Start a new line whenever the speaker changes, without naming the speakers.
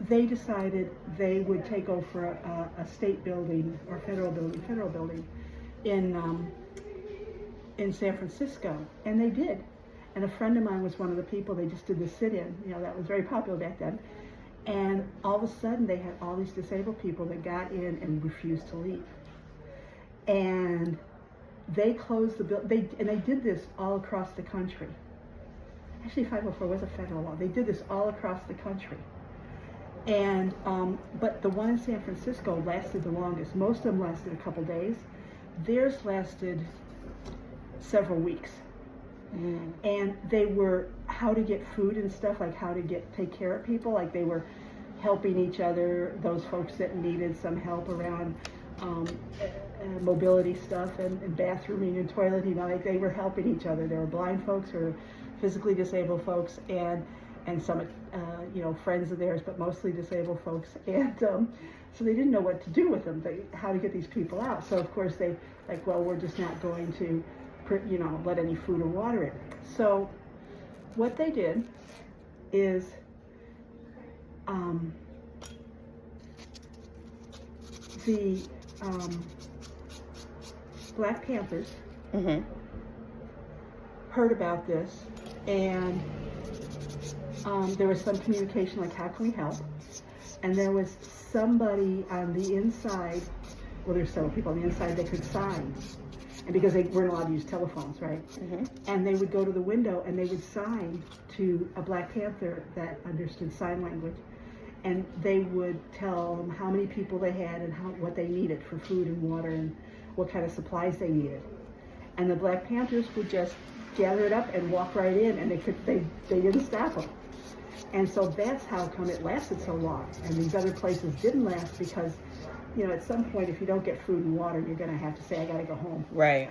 they decided they would take over a state building or federal building in San Francisco, and they did. And a friend of mine was one of the people. They just did the sit-in. You know, that was very popular back then. And all of a sudden, they had all these disabled people that got in and refused to leave. And they closed the building. They did this all across the country. Actually, 504 was a federal law. They did this all across the country. And but the one in San Francisco lasted the longest. Most of them lasted a couple days. Theirs lasted several weeks. Mm. And they were how to get food and stuff, like how to take care of people. Like they were helping each other, those folks that needed some help around mobility stuff and bathrooming and toileting. Like they were helping each other. There were blind folks or physically disabled folks and some friends of theirs, but mostly disabled folks. And so they didn't know what to do with them, how to get these people out. So of course they we're just not going to let any food or water in. So what they did is the Black Panthers heard about this, and there was some communication like, how can we help? And there was somebody on the inside, well, there's several people on the inside that could sign. And because they weren't allowed to use telephones, right? And they would go to the window and they would sign to a Black Panther that understood sign language. And they would tell them how many people they had and what they needed for food and water and what kind of supplies they needed. And the Black Panthers would just gather it up and walk right in, and they didn't stop them. And so that's how come it lasted so long. And these other places didn't last because, at some point, if you don't get food and water, you're going to have to say, I got to go home.
Right.